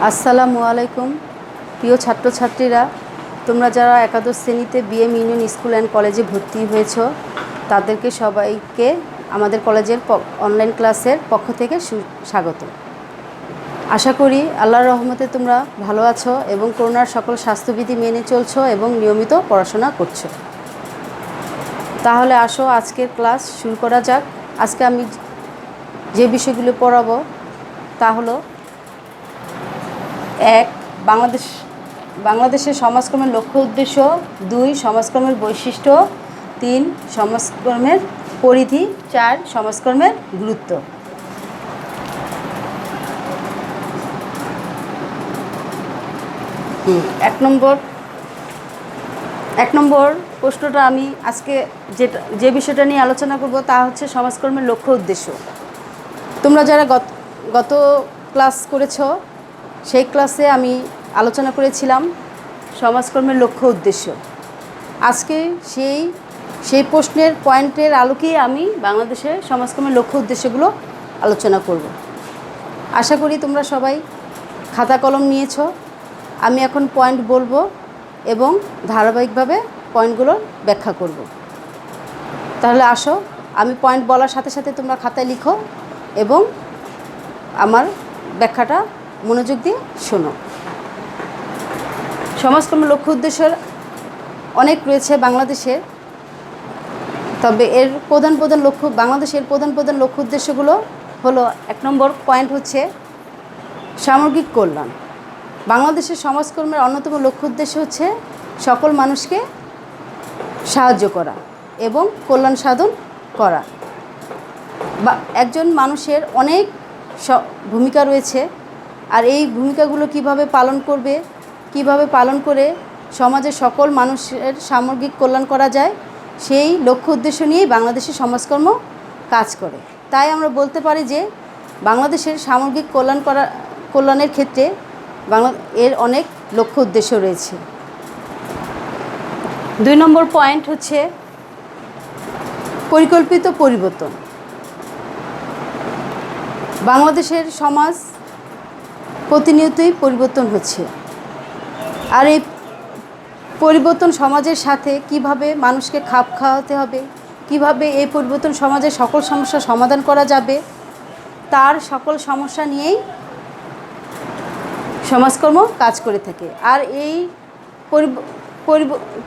আসসালামু আলাইকুম প্রিয় ছাত্রছাত্রীরা, তোমরা যারা একাদশ শ্রেণীতে বিএম ইউনিয়ন স্কুল অ্যান্ড কলেজে ভর্তি হয়েছ তাদেরকে সবাইকে আমাদের কলেজের অনলাইন ক্লাসের পক্ষ থেকে স্বাগত। আশা করি আল্লাহর রহমতে তোমরা ভালো আছো এবং করোনার সকল স্বাস্থ্যবিধি মেনে চলছো এবং নিয়মিত পড়াশোনা করছো। তাহলে আসো আজকের ক্লাস শুরু করা যাক। আজকে আমি যে বিষয়গুলো পড়াবো তা হলো 1. বাংলাদেশের সমাজকর্মের লক্ষ্য উদ্দেশ্য, 2. সমাজকর্মের বৈশিষ্ট্য, 3. সমাজকর্মের পরিধি, 4. সমাজকর্মের গুরুত্ব। এক নম্বর প্রশ্নটা আমি আজকে যে বিষয়টা নিয়ে আলোচনা করব তা হচ্ছে সমাজকর্মের লক্ষ্য উদ্দেশ্য। তোমরা যারা গত ক্লাস করেছ সেই ক্লাসে আমি আলোচনা করেছিলাম সমাজকর্মের লক্ষ্য উদ্দেশ্য। আজকে সেই প্রশ্নের পয়েন্টের আলোকেই আমি বাংলাদেশের সমাজকর্মের লক্ষ্য উদ্দেশ্যগুলো আলোচনা করব। আশা করি তোমরা সবাই খাতা কলম নিয়েছ। আমি এখন পয়েন্ট বলবো এবং ধারাবাহিকভাবে পয়েন্টগুলোর ব্যাখ্যা করব। তাহলে আসো, আমি পয়েন্ট বলার সাথে সাথে তোমরা খাতায় লিখো এবং আমার ব্যাখ্যাটা মনোযোগ দিয়ে শোনো। সমাজকর্মের লক্ষ্য উদ্দেশ্যের অনেক রয়েছে বাংলাদেশের, তবে এর বাংলাদেশের প্রধান লক্ষ্য উদ্দেশ্যগুলো হলো, 1 নম্বর পয়েন্ট হচ্ছে সামগ্রিক কল্যাণ। বাংলাদেশের সমাজকর্মের অন্যতম লক্ষ্য উদ্দেশ্য হচ্ছে সকল মানুষকে সাহায্য করা এবং কল্যাণ সাধন করা। একজন মানুষের অনেক ভূমিকা রয়েছে, আর এই ভূমিকাগুলো কিভাবে পালন করে সমাজের সকল মানুষের সামগ্রিক কল্যাণ করা যায়, সেই লক্ষ্য উদ্দেশ্য নিয়েই বাংলাদেশের সমাজকর্ম কাজ করে। তাই আমরা বলতে পারি যে বাংলাদেশের সামগ্রিক কল্যাণের ক্ষেত্রে এর অনেক লক্ষ্য উদ্দেশ্য রয়েছে। 2 নম্বর পয়েন্ট হচ্ছে পরিকল্পিত পরিবর্তন। বাংলাদেশের সমাজ প্রতিনিয়তই পরিবর্তন হচ্ছে, আর এই পরিবর্তন সমাজের সাথে কিভাবে মানুষকে খাপ খাওয়াতে হবে, কিভাবে এই পরিবর্তন সমাজের সকল সমস্যা সমাধান করা যাবে, তার সকল সমস্যা নিয়েই সমাজকর্ম কাজ করে থাকে। আর এই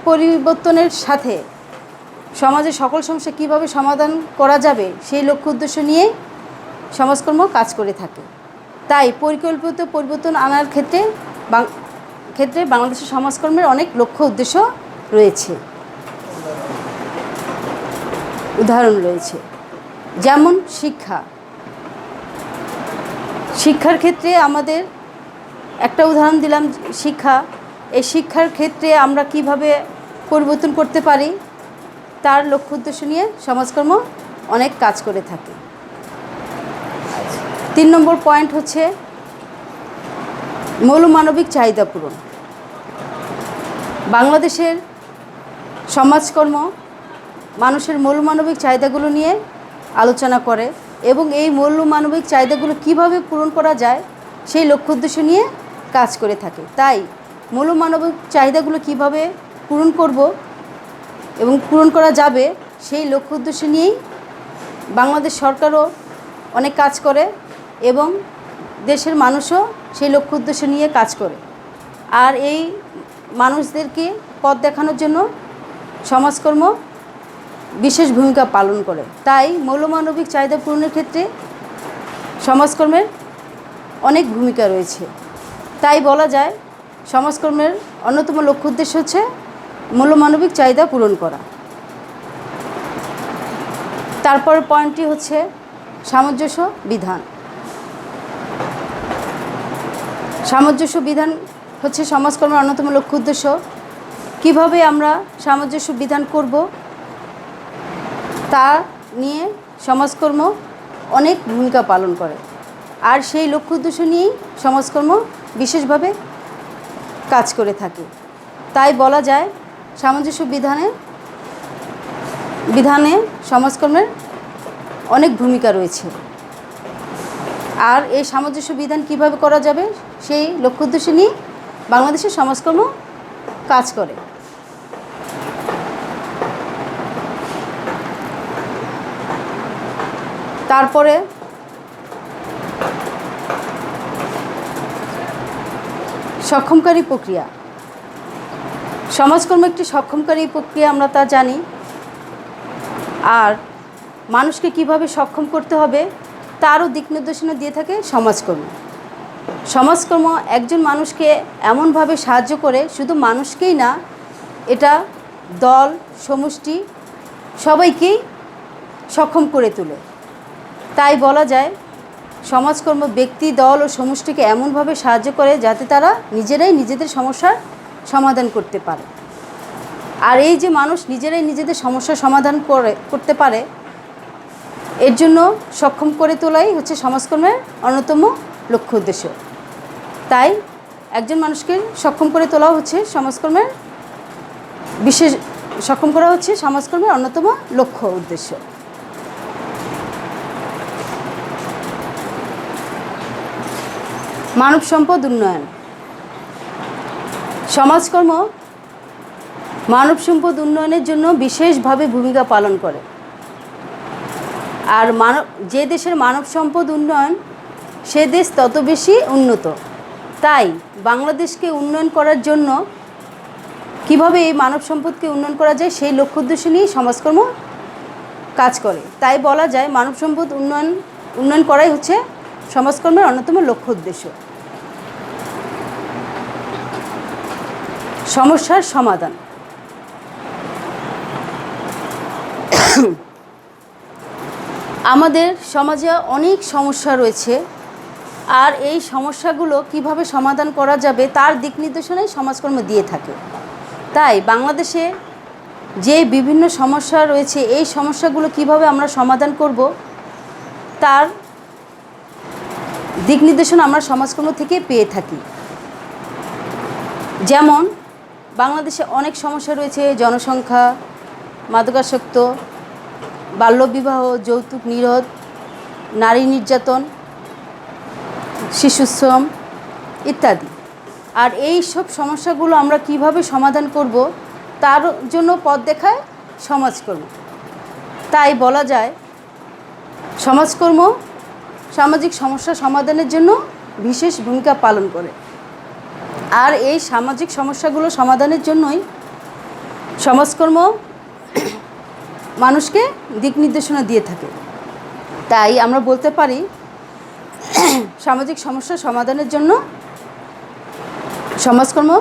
পরিবর্তনের সাথে সমাজের সকল সমস্যা কিভাবে সমাধান করা যাবে সেই লক্ষ্য উদ্দেশ্য নিয়েই সমাজকর্ম কাজ করে থাকে। তাই পরিকল্পিত পরিবর্তন আনার ক্ষেত্রে বাংলাদেশের সমাজকর্মের অনেক লক্ষ্য উদ্দেশ্য রয়েছে, উদাহরণ রয়েছে। যেমন শিক্ষার ক্ষেত্রে আমাদের একটা উদাহরণ দিলাম, এই শিক্ষার ক্ষেত্রে আমরা কিভাবে পরিবর্তন করতে পারি তার লক্ষ্য উদ্দেশ্য নিয়ে সমাজকর্ম অনেক কাজ করে থাকে। 3 নম্বর পয়েন্ট হচ্ছে মৌলমানবিক চাহিদা পূরণ। বাংলাদেশের সমাজকর্ম মানুষের মৌলমানবিক চাহিদাগুলো নিয়ে আলোচনা করে এবং এই মৌলমানবিক চাহিদাগুলো কিভাবে পূরণ করা যায় সেই লক্ষ্য উদ্দেশ্য নিয়ে কাজ করে থাকে। তাই মৌলমানবিক চাহিদাগুলো কিভাবে পূরণ করব এবং পূরণ করা যাবে সেই লক্ষ্য উদ্দেশ্য নিয়েই বাংলাদেশ সরকারও অনেক কাজ করে এবং দেশের মানুষও সেই লক্ষ্য উদ্দেশ্য নিয়ে কাজ করে। আর এই মানুষদেরকে পথ দেখানোর জন্য সমাজকর্ম বিশেষ ভূমিকা পালন করে। তাই মৌলমানবিক চাহিদা পূরণের ক্ষেত্রে সমাজকর্মের অনেক ভূমিকা রয়েছে। তাই বলা যায় সমাজকর্মের অন্যতম লক্ষ্য উদ্দেশ্য হচ্ছে মৌলমানবিক চাহিদা পূরণ করা। তারপর পয়েন্টটি হচ্ছে সামঞ্জস্য বিধান। সামঞ্জস্য বিধান হচ্ছে সমাজকর্মের অন্যতম লক্ষ্য উদ্দেশ্য। কীভাবে আমরা সামঞ্জস্য বিধান করব তা নিয়ে সমাজকর্ম অনেক ভূমিকা পালন করে, আর সেই লক্ষ্য উদ্দেশ্য নিয়েই সমাজকর্ম বিশেষভাবে কাজ করে থাকে। তাই বলা যায় সামঞ্জস্য বিধানে সমাজকর্মের অনেক ভূমিকা রয়েছে। আর এই সামঞ্জস্য বিধান কিভাবে করা যাবে সেই লক্ষ্য উদ্দেশ্য নিয়ে বাংলাদেশের সমাজকর্ম কাজ করে। তারপরে সক্ষমকারী প্রক্রিয়া। সমাজকর্ম একটি সক্ষমকারী প্রক্রিয়া, আমরা তা জানি। আর মানুষকে কিভাবে সক্ষম করতে হবে তারও দিক নির্দেশনা দিয়ে থাকে সমাজকর্ম। সমাজকর্ম একজন মানুষকে এমনভাবে সাহায্য করে, শুধু মানুষকেই না, এটা দল সমষ্টি সবাইকেই সক্ষম করে তোলে। তাই বলা যায় সমাজকর্ম ব্যক্তি, দল ও সমষ্টিকে এমনভাবে সাহায্য করে যাতে তারা নিজেরাই নিজেদের সমস্যার সমাধান করতে পারে। আর এই যে মানুষ নিজেরাই নিজেদের সমস্যার সমাধান করতে পারে, এর জন্য সক্ষম করে তোলাই হচ্ছে সমাজকর্মের অন্যতম লক্ষ্য উদ্দেশ্য। তাই একজন মানুষকে সক্ষম করে তোলা হচ্ছে সমাজকর্মের সক্ষম করা হচ্ছে সমাজকর্মের অন্যতম লক্ষ্য উদ্দেশ্য। মানব সম্পদ উন্নয়ন। সমাজকর্ম মানব সম্পদ উন্নয়নের জন্য বিশেষভাবে ভূমিকা পালন করে। আর যে দেশের মানব সম্পদ উন্নয়ন, সে দেশ তত বেশি উন্নত। তাই বাংলাদেশকে উন্নয়ন করার জন্য কিভাবে এই মানব সম্পদকে উন্নয়ন করা যায় সেই লক্ষ্য উদ্দেশ্য নিয়ে সমাজকর্ম কাজ করে। তাই বলা যায় মানব সম্পদ উন্নয়ন করাই হচ্ছে সমাজকর্মের অন্যতম লক্ষ্য উদ্দেশ্য। সমস্যার সমাধান। আমাদের সমাজে অনেক সমস্যা রয়েছে, আর এই সমস্যাগুলো কিভাবে সমাধান করা যাবে তার দিক নির্দেশনাই সমাজকর্ম দিয়ে থাকে। তাই বাংলাদেশে যে বিভিন্ন সমস্যা রয়েছে, এই সমস্যাগুলো কিভাবে আমরা সমাধান করব তার দিক নির্দেশনা আমরা সমাজকর্ম থেকে পেয়ে থাকি। যেমন বাংলাদেশে অনেক সমস্যা রয়েছে: জনসংখ্যা, মাদকাসক্ত, বাল্যবিবাহ, যৌতুক নিরোধ, নারী নির্যাতন, শিশুশ্রম ইত্যাদি। আর এই সব সমস্যাগুলো আমরা কিভাবে সমাধান করব তার জন্য পথ দেখায় সমাজকর্ম। তাই বলা যায় সমাজকর্ম সামাজিক সমস্যা সমাধানের জন্য বিশেষ ভূমিকা পালন করে। আর এই সামাজিক সমস্যাগুলো সমাধানের জন্যই সমাজকর্ম মানুষকে দিক নির্দেশনা দিয়ে থাকে। তাই আমরা বলতে পারি সামাজিক সমস্যা সমাধানের জন্য সমাজকর্ম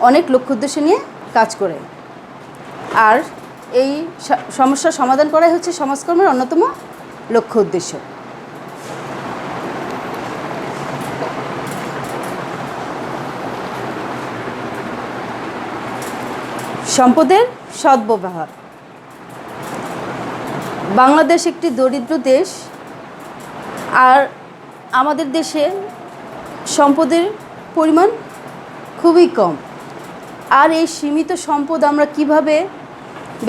অনেক লক্ষ্য উদ্দেশ্য নিয়ে কাজ করে। আর এই সমস্যার সমাধান করাই হচ্ছে সমাজকর্মের অন্যতম লক্ষ্য উদ্দেশ্য। সম্পদের সদ্ব্যবহার। বাংলাদেশ একটি দরিদ্র দেশ, আর আমাদের দেশে সম্পদের পরিমাণ খুবই কম। আর এই সীমিত সম্পদ আমরা কিভাবে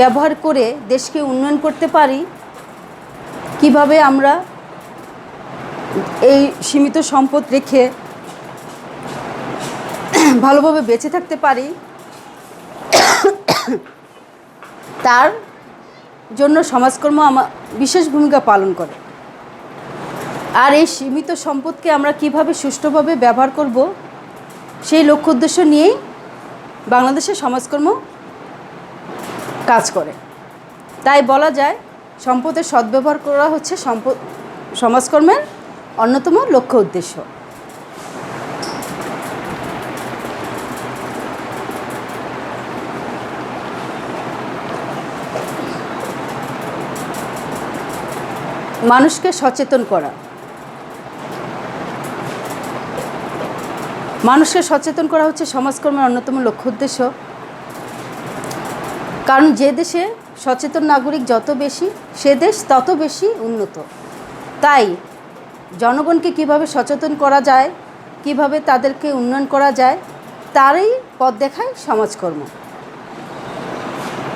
ব্যবহার করে দেশকে উন্নয়ন করতে পারি, কিভাবে আমরা এই সীমিত সম্পদ রেখে ভালোভাবে বেঁচে থাকতে পারি, তার জন্য সমাজকর্ম বিশেষ ভূমিকা পালন করে। আর এই সীমিত সম্পদকে আমরা কিভাবে সুষ্ঠুভাবে ব্যবহার করব সেই লক্ষ্য উদ্দেশ্য নিয়েই বাংলাদেশের সমাজকর্ম কাজ করে। তাই বলা যায় সম্পদের সদ্ব্যবহার করা হচ্ছে সমাজকর্মের অন্যতম লক্ষ্য উদ্দেশ্য। মানুষকে সচেতন করা। মানুষকে সচেতন করা হচ্ছে সমাজকর্মের অন্যতম লক্ষ্য উদ্দেশ্য। কারণ যে দেশে সচেতন নাগরিক যত বেশি, সে দেশ তত বেশি উন্নত। তাই জনগণকে কিভাবে সচেতন করা যায়, কিভাবে তাদেরকে উন্নয়ন করা যায়, তারই পথ দেখায় সমাজকর্ম।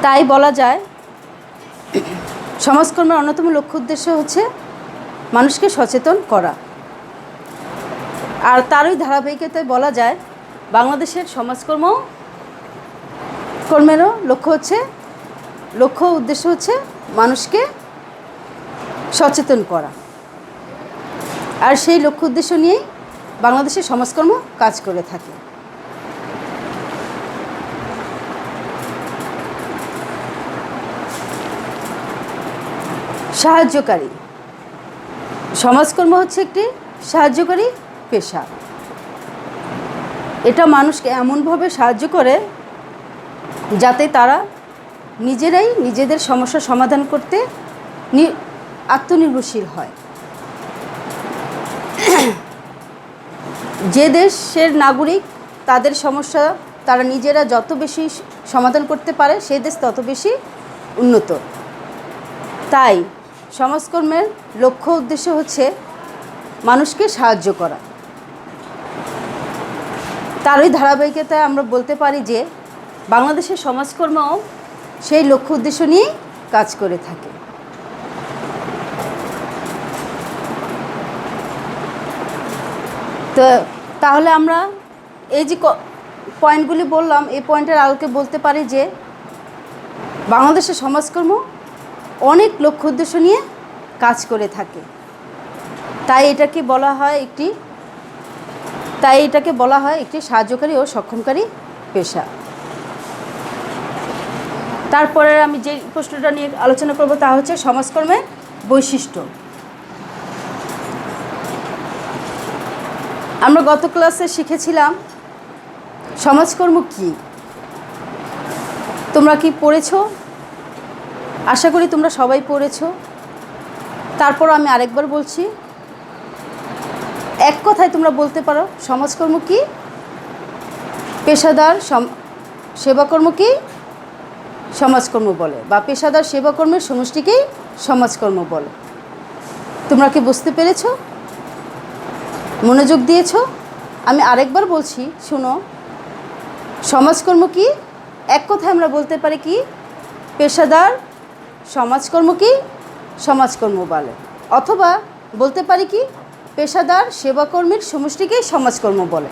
তাই বলা যায় সমাজকর্মের অন্যতম লক্ষ্য উদ্দেশ্য হচ্ছে মানুষকে সচেতন করা। আর তারই ধারাবাহিকতায় বলা যায় বাংলাদেশের কর্মেরও লক্ষ্য উদ্দেশ্য হচ্ছে মানুষকে সচেতন করা। আর সেই লক্ষ্য উদ্দেশ্য নিয়েই বাংলাদেশের সমাজকর্ম কাজ করে থাকে। সাহায্যকারী সমাজকর্ম হচ্ছে একটি সাহায্যকারী পেশা। এটা মানুষকে এমনভাবে সাহায্য করে যাতে তারা নিজেরাই নিজেদের সমস্যার সমাধান করতে আত্মনির্ভরশীল হয়। যে দেশের নাগরিক তাদের সমস্যা তারা নিজেরা যত বেশি সমাধান করতে পারে সেই দেশ তত বেশি উন্নত। তাই সমাজকর্মের লক্ষ্য উদ্দেশ্য হচ্ছে মানুষকে সাহায্য করা। তারই ধারাবাহিকতায় আমরা বলতে পারি যে বাংলাদেশের সমাজকর্মও সেই লক্ষ্য উদ্দেশ্য নিয়েই কাজ করে থাকে। তো তাহলে আমরা এই যে পয়েন্টগুলি বললাম এই পয়েন্টের আলোকে বলতে পারি যে বাংলাদেশের সমাজকর্ম অনেক লক্ষ্য উদ্দেশ্য নিয়ে কাজ করে থাকে। তাই এটাকে বলা হয় একটি সাহায্যকারী ও সক্ষমকারী পেশা। তারপরে আমি যে প্রশ্নটা নিয়ে আলোচনা করব তা হচ্ছে সমাজকর্মের বৈশিষ্ট্য। আমরা গত ক্লাসে শিখেছিলাম সমাজকর্ম কী। তোমরা কি পড়েছো? আশা করি তোমরা সবাই পড়েছো। তারপর আমি আরেকবার বলছি, এক কথায় তোমরা বলতে পারো সমাজকর্ম কী, পেশাদার সেবাকর্ম কী সমাজকর্ম বলে, বা পেশাদার সেবাকর্মের সমষ্টিকেই সমাজকর্ম বলে। তোমরা কি বুঝতে পেরেছো? মনোযোগ দিয়েছো? আমি আরেকবার বলছি, শুনো। সমাজকর্ম কি এক কথায় আমরা বলতে পারি কি পেশাদার সমাজকর্ম কি সমাজকর্ম বলে, অথবা বলতে পারি কি পেশাদার সেবাকর্মীর সমষ্টিকেই সমাজকর্ম বলে।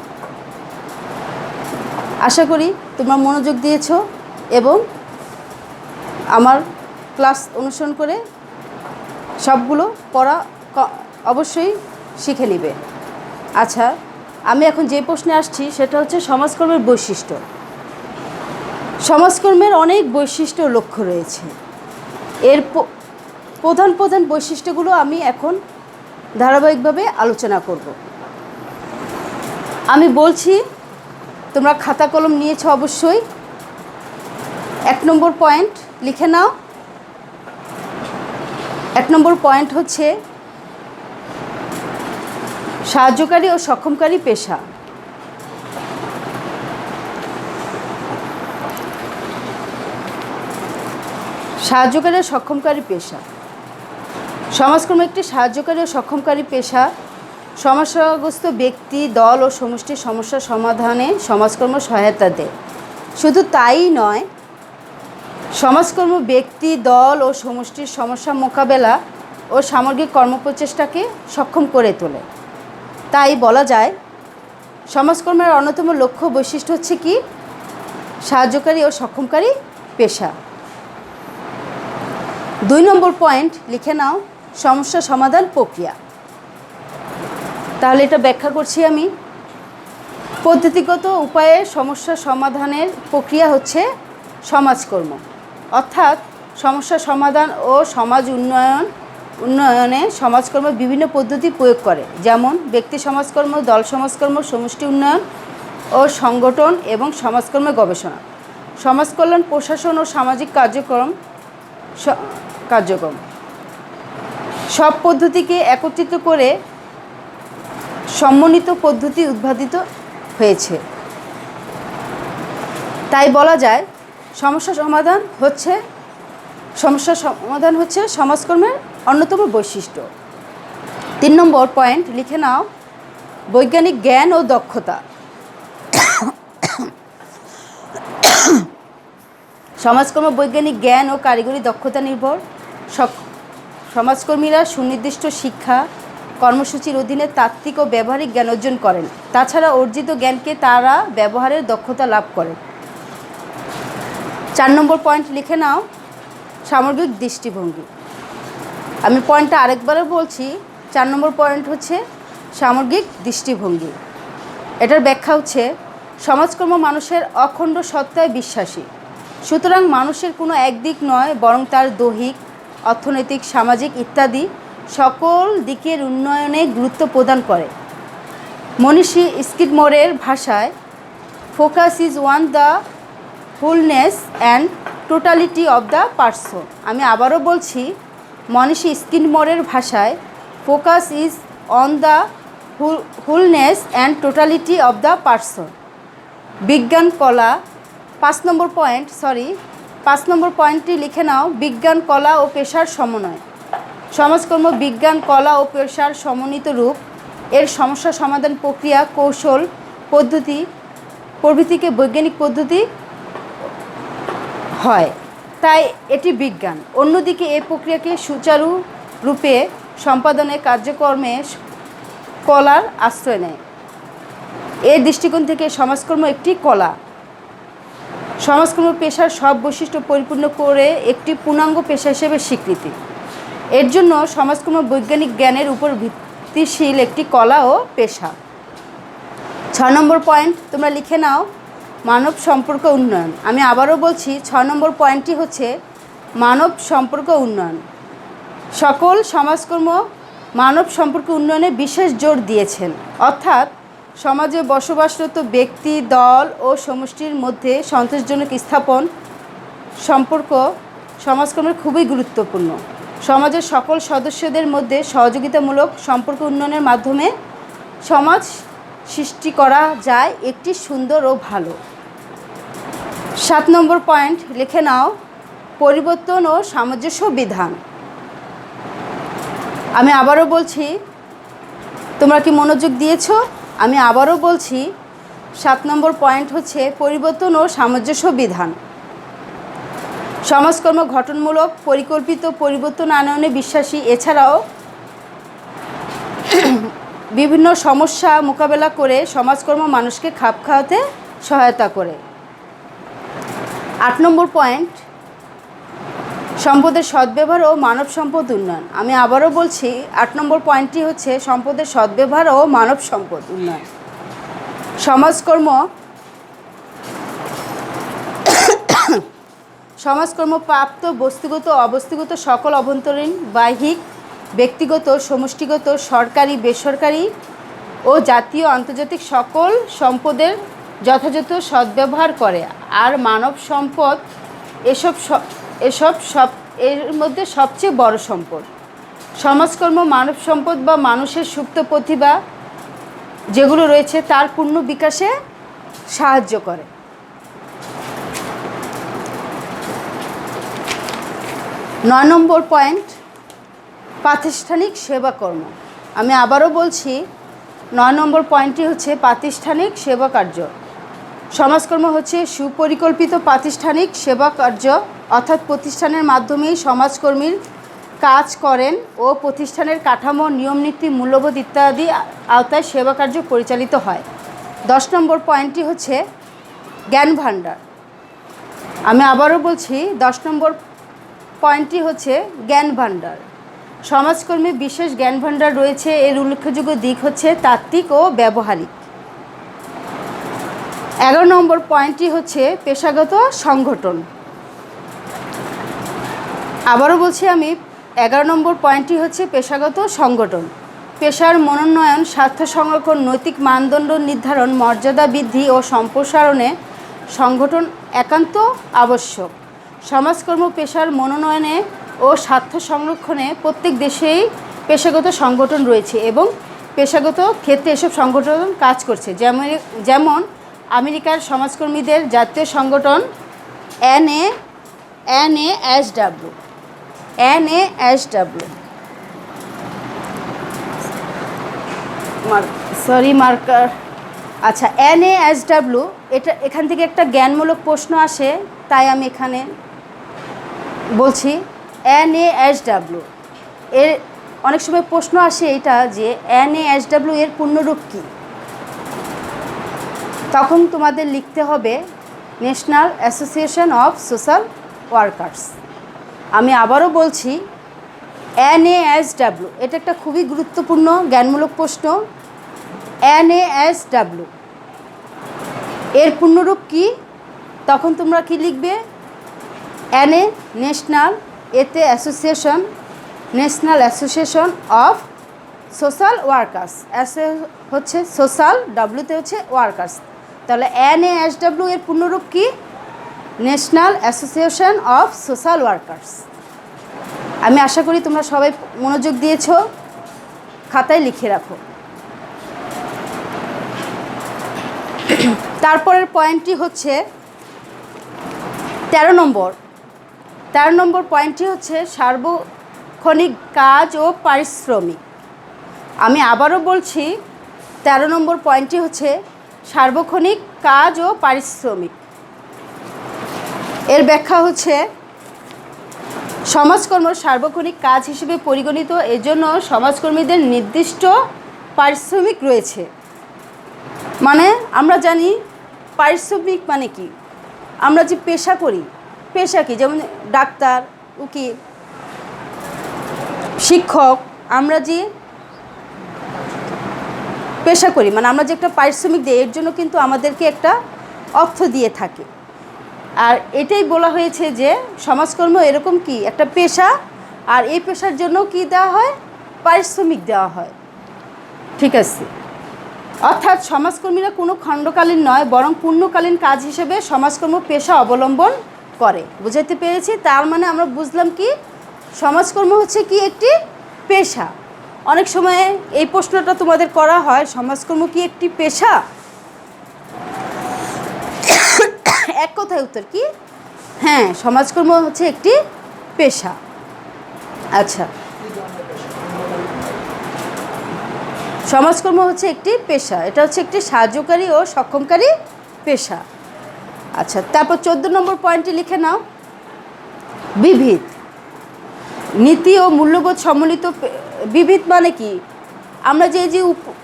আশা করি তোমরা মনোযোগ দিয়েছো এবং আমার ক্লাস অনুসরণ করে সবগুলো পড়া অবশ্যই শিখে নিবে। আচ্ছা, আমি এখন যে প্রশ্নে আসছি সেটা হচ্ছে সমাজকর্মের বৈশিষ্ট্য। সমাজকর্মের অনেক বৈশিষ্ট্য লক্ষ্য রয়েছে। এর প্রধান প্রধান বৈশিষ্ট্যগুলো আমি এখন ধারাবাহিকভাবে আলোচনা করব। আমি বলছি, তোমরা খাতা কলম নিয়েছো অবশ্যই। 1 নম্বর পয়েন্ট লিখে নাও। 1 নম্বর পয়েন্ট হচ্ছে সাহায্যকারী ও সক্ষমকারী পেশা। সাহায্যকারী ও সক্ষমকারী পেশা। সমাজকর্ম একটি সাহায্যকারী ও সক্ষমকারী পেশা। সমস্যাগ্রস্ত ব্যক্তি, দল ও সমষ্টির সমস্যা সমাধানে সমাজকর্ম সহায়তা দেয়। শুধু তাই নয়, সমাজকর্ম ব্যক্তি, দল ও সমষ্টির সমস্যা মোকাবেলা ও সামগ্রিক কর্মপ্রচেষ্টাকে সক্ষম করে তোলে। তাই বলা যায় সমাজকর্মের অন্যতম লক্ষ্য বৈশিষ্ট্য হচ্ছে কি সাহায্যকারী ও সক্ষমকারী পেশা। 2 নম্বর পয়েন্ট লিখে নাও, সমস্যা সমাধান প্রক্রিয়া। তাহলে এটা ব্যাখ্যা করছি আমি। পদ্ধতিগত উপায়ে সমস্যা সমাধানের প্রক্রিয়া হচ্ছে সমাজকর্ম, অর্থাৎ সমস্যা সমাধান ও সমাজ উন্নয়নে সমাজকর্ম বিভিন্ন পদ্ধতি প্রয়োগ করে, যেমন ব্যক্তি সমাজকর্ম, দল সমাজকর্ম, সমষ্টি উন্নয়ন ও সংগঠন এবং সমাজকর্মের গবেষণা, সমাজকল্যাণ, প্রশাসন ও সামাজিক কার্যক্রম। সব পদ্ধতিকে একত্রিত করে সমন্বিত পদ্ধতি উদ্ভাবিত হয়েছে। তাই বলা যায় সমস্যা সমাধান হচ্ছে সমাজকর্মের অন্যতম বৈশিষ্ট্য। 3 নম্বর পয়েন্ট লিখে নাও, বৈজ্ঞানিক জ্ঞান ও দক্ষতা। সমাজকর্ম বৈজ্ঞানিক জ্ঞান ও কারিগরি দক্ষতা নির্ভর সমাজকর্মীরা সুনির্দিষ্ট শিক্ষা কর্মসূচির অধীনে তাত্ত্বিক ও ব্যবহারিক জ্ঞান অর্জন করেন। তাছাড়া অর্জিত জ্ঞানকে তারা ব্যবহারের দক্ষতা লাভ করেন। 4 নম্বর পয়েন্ট লিখে নাও, সামগ্রিক দৃষ্টিভঙ্গি। আমি পয়েন্টটা আরেকবারও বলছি। 4 নম্বর পয়েন্ট হচ্ছে সামগ্রিক দৃষ্টিভঙ্গি। এটার ব্যাখ্যা হচ্ছে সমাজকর্ম মানুষের অখণ্ড সত্তায় বিশ্বাসী। সুতরাং মানুষের কোনো একদিক নয়, বরং তার দৈহিক, অর্থনৈতিক, সামাজিক ইত্যাদি সকল দিকের উন্নয়নে গুরুত্ব প্রদান করে। মনীষী স্কিডমোরের ভাষায় focus is one the fullness and totality of the person. আমি আবারও বলছি, মনীষী স্কিডমোরের ভাষায় focus is on the fullness and totality of the person. বিজ্ঞান কলা 5 নম্বর পয়েন্টটি লিখে নাও, বিজ্ঞান কলা ও পেশার সমন্বয়। সমাজকর্ম বিজ্ঞান কলা ও পেশার সমন্বিত রূপ। এর সমস্যা সমাধান প্রক্রিয়া, কৌশল, পদ্ধতি প্রভৃতিকে বৈজ্ঞানিক পদ্ধতি হয়, তাই এটি বিজ্ঞান। অন্যদিকে এই প্রক্রিয়াকে সুচারুরূপে সম্পাদনে কার্যক্রমে কলার আশ্রয় নেয়। এর দৃষ্টিকোণ থেকে সমাজকর্ম একটি কলা। সমাজকর্ম পেশার সব বৈশিষ্ট্য পরিপূর্ণ করে একটি পূর্ণাঙ্গ পেশা হিসেবে স্বীকৃতি। এর জন্য সমাজকর্ম বৈজ্ঞানিক জ্ঞানের উপর ভিত্তিশীল একটি কলা ও পেশা। 6 নম্বর পয়েন্ট তোমরা লিখে নাও, মানব সম্পর্ক উন্নয়ন। আমি আবারও বলছি, 6 নম্বর পয়েন্টটি হচ্ছে মানব সম্পর্ক উন্নয়ন। সকল সমাজকর্ম মানব সম্পর্ক উন্নয়নে বিশেষ জোর দিয়েছেন, অর্থাৎ সমাজে বসবাসরত ব্যক্তি, দল ও সমষ্টির মধ্যে সন্তোষজনক স্থাপন সম্পর্ক সমাজকর্মের খুবই গুরুত্বপূর্ণ। সমাজের সকল সদস্যদের মধ্যে সহযোগিতামূলক সম্পর্ক উন্নয়নের মাধ্যমে সমাজ সৃষ্টি করা যায় একটি সুন্দর ও ভালো। 7 নম্বর পয়েন্ট লিখে নাও, পরিবর্তন ও সামঞ্জস্য বিধান। আমি আবারও বলছি, তোমরা কি মনোযোগ দিয়েছ? আমি আবারও বলছি, 7 নম্বর পয়েন্ট হচ্ছে পরিবর্তন ও সামঞ্জস্য বিধান। সমাজকর্ম গঠনমূলক পরিকল্পিত পরিবর্তন আনয়নে বিশ্বাসী। এছাড়াও বিভিন্ন সমস্যা মোকাবেলা করে সমাজকর্ম মানুষকে খাপ খাওয়াতে সহায়তা করে। 8 নম্বর পয়েন্ট, সম্পদের সদ্ব্যবহার ও মানব সম্পদ উন্নয়ন। আমি আবারও বলছি, 8 নম্বর পয়েন্টটি হচ্ছে সম্পদের সদ্ব্যবহার ও মানব সম্পদ উন্নয়ন। সমাজকর্ম প্রাপ্ত বস্তুগত ও অবস্তুগত সকল অভ্যন্তরীণ, বাহ্যিক, ব্যক্তিগত, সমষ্টিগত, সরকারি, বেসরকারি ও জাতীয় আন্তর্জাতিক সকল সম্পদের যথাযথ সদ্ব্যবহার করে। আর মানব সম্পদ এর মধ্যে সবচেয়ে বড় সম্পদ। সমাজকর্ম মানব সম্পদ বা মানুষের সুপ্ত প্রতিভা যেগুলো রয়েছে তার পূর্ণ বিকাশে সাহায্য করে। 9 নম্বর পয়েন্ট, প্রাতিষ্ঠানিক সেবাকর্ম। আমি আবারও বলছি, 9 নম্বর পয়েন্টটি হচ্ছে প্রাতিষ্ঠানিক সেবা কার্য। সমাজকর্ম হচ্ছে সুপরিকল্পিত প্রাতিষ্ঠানিক সেবা কার্য, অর্থাৎ প্রতিষ্ঠানের মাধ্যমেই সমাজকর্মীর কাজ করেন ও প্রতিষ্ঠানের কাঠামো, নিয়মনীতি, মূল্যবোধ ইত্যাদি আওতায় সেবা কার্য পরিচালিত হয়। 10 নম্বর পয়েন্টটি হচ্ছে জ্ঞান ভাণ্ডার। আমি আবারও বলছি, 10 নম্বর পয়েন্টটি হচ্ছে জ্ঞান ভাণ্ডার। সমাজকর্মী বিশেষ জ্ঞান ভাণ্ডার রয়েছে। এর উল্লেখযোগ্য দিক হচ্ছে তাত্ত্বিক ও ব্যবহারিক। 11 নম্বর পয়েন্টটি হচ্ছে পেশাগত সংগঠন। আবারও বলছি আমি, 11 নম্বর পয়েন্টটি হচ্ছে পেশাগত সংগঠন। পেশার মনোনয়ন, স্বার্থ সংরক্ষণ, নৈতিক মানদণ্ড নির্ধারণ, মর্যাদা বৃদ্ধি ও সম্প্রসারণে সংগঠন একান্ত আবশ্যক। সমাজকর্ম পেশার মনোনয়নে ও স্বার্থ সংরক্ষণে প্রত্যেক দেশেই পেশাগত সংগঠন রয়েছে এবং পেশাগত ক্ষেত্রে এসব সংগঠন কাজ করছে। যেমন আমেরিকার সমাজকর্মীদের জাতীয় সংগঠন NASW। আচ্ছা, NASW, এখান থেকে একটা জ্ঞানমূলক প্রশ্ন আসে, তাই আমি এখানে বলছি। NASW এর অনেক সময় প্রশ্ন আসে এটা যে NASW এর পূর্ণরূপ কী। তখন তোমাদের লিখতে হবে national Association of Social Workers. আমি আবারও বলছি NASW, এটা একটা খুবই গুরুত্বপূর্ণ জ্ঞানমূলক প্রশ্ন। NASW এর পূর্ণরূপ কী? তখন তোমরা কি লিখবে? NA ন্যাশনাল, এতে association, national Association of Social workers, এসে হচ্ছে সোশ্যাল, ডাব্লিউতে হচ্ছে ওয়ার্কার্স। তাহলে NASW এর পূর্ণরূপ কী? National Association of Social Workers. আমি আশা করি তোমরা সবাই মনোযোগ দিয়েছ, খাতায় লিখে রাখো। তারপরের পয়েন্টটি হচ্ছে 13 নম্বর। 13 নম্বর পয়েন্টটি হচ্ছে সার্বক্ষণিক কাজ ও পারিশ্রমিক। আমি আবারও বলছি 13 নম্বর পয়েন্টটি হচ্ছে সার্বক্ষণিক কাজ ও পারিশ্রমিক। এর ব্যাখ্যা হচ্ছে সমাজকর্ম সার্বক্ষণিক কাজ হিসেবে পরিগণিত, এজন্য সমাজকর্মীদের নির্দিষ্ট পারিশ্রমিক রয়েছে। মানে আমরা জানি পারিশ্রমিক মানে কি, আমরা যে পেশা করি, পেশা কি, যেমন ডাক্তার, উকিল, শিক্ষক, আমরা যে পেশা করি মানে আমরা যে একটা পারিশ্রমিক দিই, এর জন্য কিন্তু আমাদেরকে একটা অর্থ দিয়ে থাকে। আর এটাই বলা হয়েছে যে সমাজকর্ম এরকম কি একটা পেশা, আর এই পেশার জন্য কি দেওয়া হয়? পারিশ্রমিক দেওয়া হয়। ঠিক আছে, অর্থাৎ সমাজকর্মীরা কোনো খণ্ডকালীন নয়, বরং পূর্ণকালীন কাজ হিসেবে সমাজকর্ম পেশা অবলম্বন করে। বুঝাইতে পেরেছি? তার মানে আমরা বুঝলাম কি সমাজকর্ম হচ্ছে কি একটি পেশা। অনেক সময় এই প্রশ্নটা তোমাদের করা হয়, সমাজকর্ম কি একটি পেশা? এক কথায় উত্তর কি? হ্যাঁ, সমাজকর্ম হচ্ছে একটি পেশা। আচ্ছা, সমাজকর্ম হচ্ছে একটি পেশা, এটা হচ্ছে একটি সাহায্যকারী ও সক্ষমকারী পেশা। আচ্ছা, তারপর 14 নম্বর পয়েন্টে লিখে নাও বিবিধ নীতি ও মূল্যবোধ সম্মিলিত। বিবিধ মানে কি? আমরা যে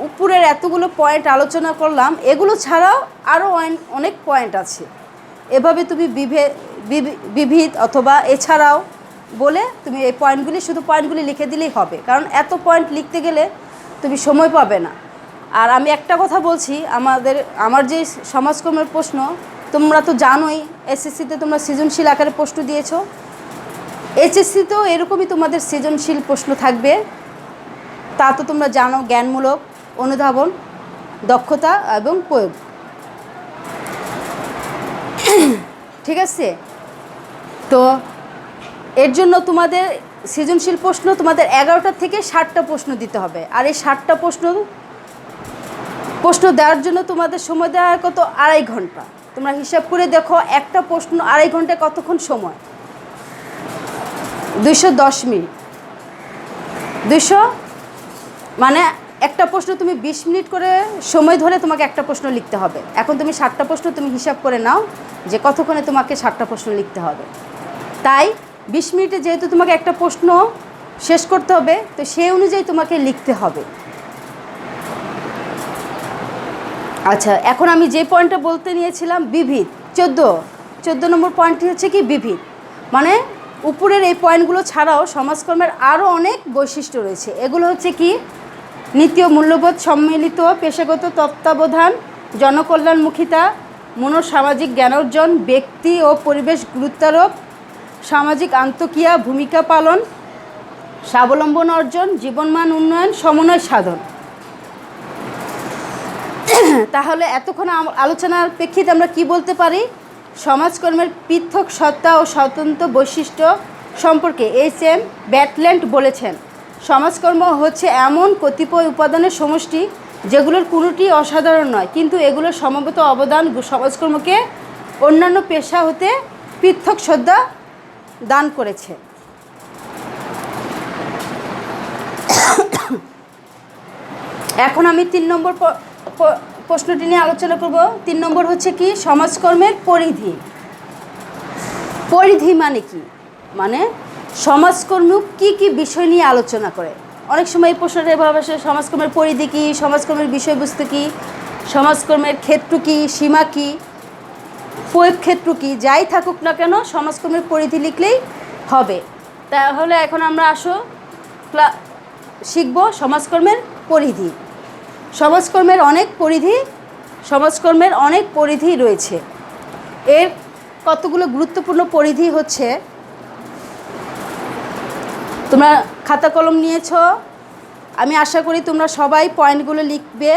উপরের এতগুলো পয়েন্ট আলোচনা করলাম, এগুলো ছাড়াও আরও অনেক পয়েন্ট আছে। এভাবে তুমি বিবিধ অথবা এছাড়াও বলে তুমি এই পয়েন্টগুলি, শুধু পয়েন্টগুলি লিখে দিলেই হবে, কারণ এত পয়েন্ট লিখতে গেলে তুমি সময় পাবে না। আর আমি একটা কথা বলছি, আমার যে সমাজকর্মের প্রশ্ন তোমরা তো জানোই, এসএসসিতে তোমরা সৃজনশীল আকারে প্রশ্ন দিয়েছো, এইচএসসিতেও এরকমই তোমাদের সৃজনশীল প্রশ্ন থাকবে। তা তো তোমরা জানো, জ্ঞানমূলক, অনুধাবন, দক্ষতা এবং প্রয়োগ। ঠিক আছে, তো এর জন্য তোমাদের সৃজনশীল প্রশ্ন তোমাদের 11টা থেকে 60টা প্রশ্ন দিতে হবে। আর এই 60টা প্রশ্ন দেওয়ার জন্য তোমাদের সময় দেওয়া হয় কত? 2.5 ঘন্টা। তোমরা হিসাব করে দেখো, একটা প্রশ্ন 2.5 ঘন্টায় কতক্ষণ সময়? 210 মিনিট। 200 মানে একটা প্রশ্ন তুমি 20 মিনিট করে সময় ধরে তোমাকে একটা প্রশ্ন লিখতে হবে। এখন তুমি 60টা প্রশ্ন তুমি হিসাব করে নাও যে কতক্ষণে তোমাকে 60টা প্রশ্ন লিখতে হবে। তাই 20 মিনিটে যেহেতু তোমাকে একটা প্রশ্ন শেষ করতে হবে, তো সেই অনুযায়ী তোমাকে লিখতে হবে। আচ্ছা, এখন আমি যে পয়েন্টটা বলতে নিয়েছিলাম বিবিধ, 14 নম্বর পয়েন্টটি হচ্ছে কি বিবিধ, মানে উপরের এই পয়েন্টগুলো ছাড়াও সমাজকর্মের আরও অনেক বৈশিষ্ট্য রয়েছে। এগুলো হচ্ছে কি? নীতি ও মূল্যবোধ সম্মিলিত, পেশাগত তত্ত্বাবধান, জনকল্যাণমুখিতা, মনোসামাজিক জ্ঞানার্জন, ব্যক্তি ও পরিবেশ গুরুত্বারোপ, সামাজিক আন্তঃক্রিয়া ভূমিকা পালন, স্বাবলম্বন অর্জন, জীবনমান উন্নয়ন, সমন্বয় সাধন। তাহলে এতক্ষণ আলোচনার প্রেক্ষিতে আমরা কি বলতে পারি? সমাজকর্মের পৃথক সত্তা ও স্বতন্ত্র বৈশিষ্ট্য সম্পর্কে HM ব্যাটল্যান্ড বলেছেন, সমাজকর্ম হচ্ছে এমন কতিপয় উপাদানের সমষ্টি যেগুলোর কোনোটি অসাধারণ নয়, কিন্তু এগুলোর সমবেত অবদান সমাজকর্মকে অন্যান্য পেশা হতে পৃথক সত্তা দান করেছে। এখন আমি 3 নম্বর প্রশ্নটি নিয়ে আলোচনা করব। 3 নম্বর হচ্ছে কি? সমাজকর্মের পরিধি। পরিধি মানে কি? মানে সমাজকর্ম কি কি বিষয় নিয়ে আলোচনা করে? অনেক সময় এই প্রশ্নটা এভাবে আসে, সমাজকর্মের পরিধি কী, সমাজকর্মের বিষয়বস্তু কী, সমাজকর্মের ক্ষেত্র কী, সীমা কী, প্রয়োগ ক্ষেত্র কী, যাই থাকুক না কেন সমাজকর্মের পরিধি লিখলেই হবে। তাহলে এখন আমরা শিখব সমাজকর্মের পরিধি। সমাজকর্মের অনেক পরিধি রয়েছে। এর কতগুলো গুরুত্বপূর্ণ পরিধি হচ্ছে, তোমরা খাতা কলম নিয়েছ, আমি আশা করি তোমরা সবাই পয়েন্টগুলো লিখবে,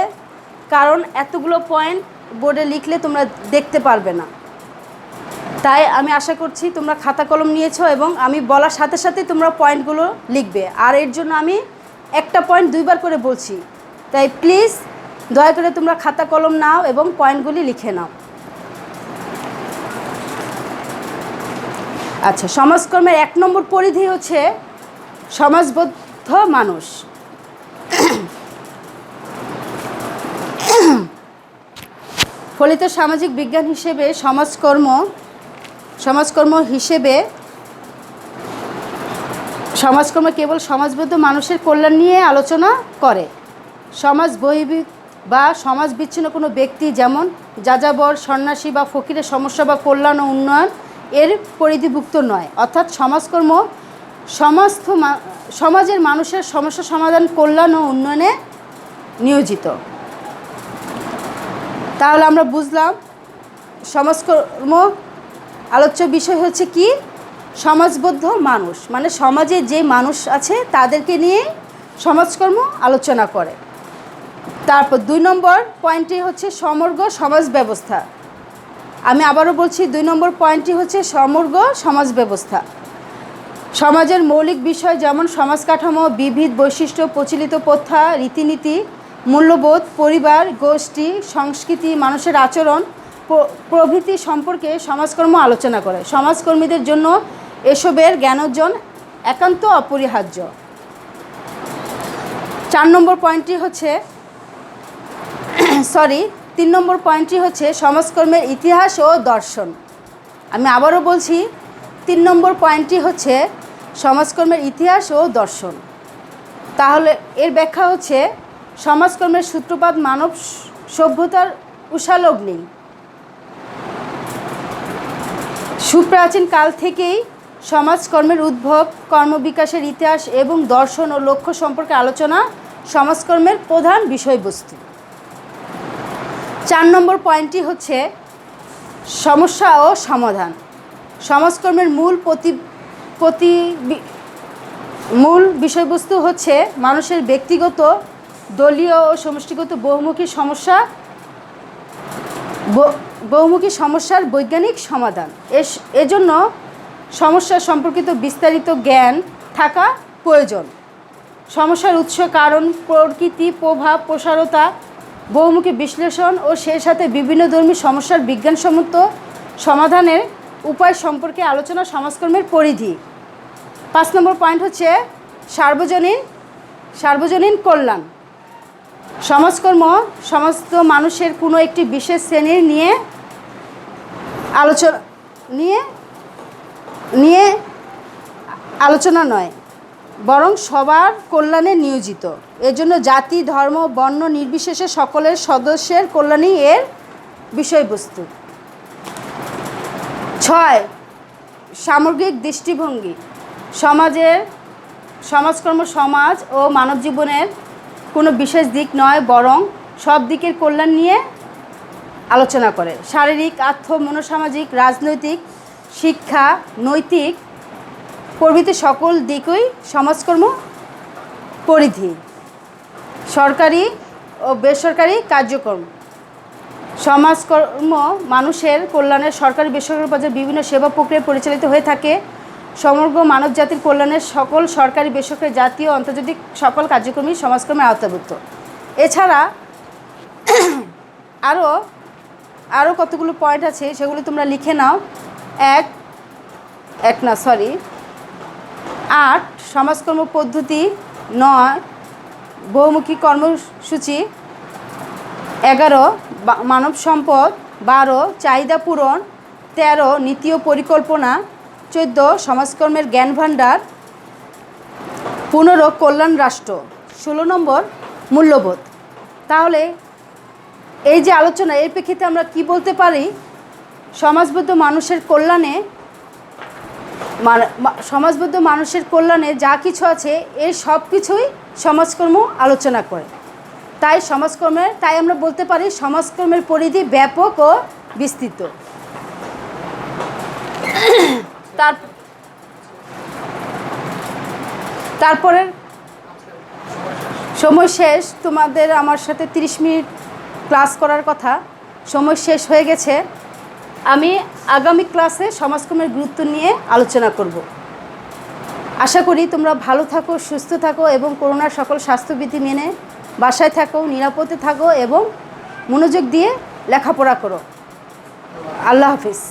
কারণ এতগুলো পয়েন্ট বোর্ডে লিখলে তোমরা দেখতে পারবে না। তাই আমি আশা করছি তোমরা খাতা কলম নিয়েছ এবং আমি বলার সাথে সাথে তোমরা পয়েন্টগুলো লিখবে। আর এর জন্য আমি একটা পয়েন্ট দুইবার করে বলছি, তাই প্লিজ দয়া করে তোমরা খাতা কলম নাও এবং পয়েন্টগুলি লিখে নাও। আচ্ছা, সমাজকর্মের 1 নম্বর পরিধি হচ্ছে সমাজবদ্ধ মানুষ। ফলিত সামাজিক বিজ্ঞান হিসেবে সমাজকর্ম কেবল সমাজবদ্ধ মানুষের কল্যাণ নিয়ে আলোচনা করে। সমাজ বহির্ভূত বা সমাজ বিচ্ছিন্ন কোনো ব্যক্তি, যেমন যাযাবর, সন্ন্যাসী বা ফকিরের সমস্যা বা কল্যাণ ও উন্নয়ন এর পরিধিভুক্ত নয়। অর্থাৎ সমাজকর্ম সমাজের মানুষের সমস্যা সমাধান, কল্যাণ ও উন্নয়নে নিয়োজিত। তাহলে আমরা বুঝলাম সমাজকর্ম আলোচ্য বিষয় হচ্ছে কি, সমাজবদ্ধ মানুষ, মানে সমাজে যে মানুষ আছে তাদেরকে নিয়ে সমাজকর্ম আলোচনা করে। তারপর 2 নম্বর পয়েন্টটি হচ্ছে সমগ্র সমাজ ব্যবস্থা। আমি আবারও বলছি, 2 নম্বর পয়েন্টটি হচ্ছে সমগ্র সমাজ ব্যবস্থা। সমাজের মৌলিক বিষয় যেমন সমাজ কাঠামো, বিবিধ বৈশিষ্ট্য, প্রচলিত প্রথা, রীতিনীতি, মূল্যবোধ, পরিবার, গোষ্ঠী, সংস্কৃতি, মানুষের আচরণ প্রভৃতি সম্পর্কে সমাজকর্ম আলোচনা করে। সমাজকর্মীদের জন্য এসবের জ্ঞানার্জন একান্ত অপরিহার্য। 3 নম্বর পয়েন্টটি হচ্ছে সমাজকর্মের ইতিহাস ও দর্শন। আমি আবারও বলছি, 3 নম্বর পয়েন্টটি হচ্ছে সমাজকর্মের ইতিহাস ও দর্শন। তাহলে এর ব্যাখ্যা হচ্ছে সমাজকর্মের সূত্রপাত মানব সভ্যতার উষালগ্নি। সুপ্রাচীন কাল থেকেই সমাজকর্মের উদ্ভব, কর্মবিকাশের ইতিহাস এবং দর্শন ও লক্ষ্য সম্পর্কে আলোচনা সমাজকর্মের প্রধান বিষয়বস্তু। 4 নম্বর পয়েন্টটি হচ্ছে সমস্যা ও সমাধান। সমাজকর্মের মূল বিষয়বস্তু হচ্ছে মানুষের ব্যক্তিগত, দলীয় ও সমষ্টিগত বহুমুখী সমস্যার বৈজ্ঞানিক সমাধান। এজন্য সমস্যা সম্পর্কিত বিস্তারিত জ্ঞান থাকা প্রয়োজন। সমস্যার উৎস, কারণ, প্রকৃতি, প্রভাব, প্রসারতা, বহুমুখী বিশ্লেষণ ও সেই সাথে বিভিন্নধর্মী সমস্যার বিজ্ঞানসম্মত সমাধানের উপায় সম্পর্কে আলোচনা সমাজকর্মের পরিধি। 5 নম্বর পয়েন্ট হচ্ছে সার্বজনীন কল্যাণ। সমাজকর্ম সমস্ত মানুষের কোনো একটি বিশেষ শ্রেণীর নিয়ে আলোচনা নয়, বরং সবার কল্যাণে নিয়োজিত। এজন্য জাতি, ধর্ম, বর্ণ নির্বিশেষে সকলের সদস্যের কল্যাণই এর বিষয়বস্তু। 6 সামগ্রিক দৃষ্টিভঙ্গি। সমাজকর্ম সমাজ ও মানব জীবনের কোনো বিশেষ দিক নয়, বরং সব দিকের কল্যাণ নিয়ে আলোচনা করে। শারীরিক, আর্থ, মনোসামাজিক, রাজনৈতিক, শিক্ষা, নৈতিক প্রভৃতি সকল দিকই সমাজকর্ম পরিধি। সরকারি ও বেসরকারি কার্যক্রম। সমাজকর্ম মানুষের কল্যাণের সরকারি বেসরকারি পর্যায়ে বিভিন্ন সেবা প্রক্রিয়া পরিচালিত হয়ে থাকে। সমগ্র মানব জাতির কল্যাণের সকল সরকারি, বেসরকারি, জাতীয়, আন্তর্জাতিক সকল কার্যক্রমই সমাজকর্মের আওতাভুক্ত। এছাড়া আরও কতগুলো পয়েন্ট আছে, সেগুলো তোমরা লিখে নাও। 8 সমাজকর্ম পদ্ধতি। 9 বহুমুখী কর্মসূচি। 11 মানব সম্পদ। 12 চাহিদা পূরণ। 13 নীতি ও পরিকল্পনা। 14 সমাজকর্মের জ্ঞান ভাণ্ডার, 15 কল্যাণ রাষ্ট্র, 16 নম্বর মূল্যবোধ। তাহলে এই যে আলোচনা, এর প্রেক্ষিতে আমরা কি বলতে পারি? সমাজবদ্ধ মানুষের কল্যাণে যা কিছু আছে এর সব কিছুই সমাজকর্ম আলোচনা করে। তাই আমরা বলতে পারি সমাজকর্মের পরিধি ব্যাপক ও বিস্তৃত। তারপরে সময় শেষ, তোমাদের আমার সাথে 30 মিনিট ক্লাস করার কথা, সময় শেষ হয়ে গেছে। আমি আগামী ক্লাসে সমাজকর্মের গুরুত্ব নিয়ে আলোচনা করব। আশা করি তোমরা ভালো থাকো, সুস্থ থাকো এবং করোনার সকল স্বাস্থ্যবিধি মেনে বাসায় থাকো, নিরাপদে থাকো এবং মনোযোগ দিয়ে লেখাপড়া করো। আল্লাহ হাফিজ।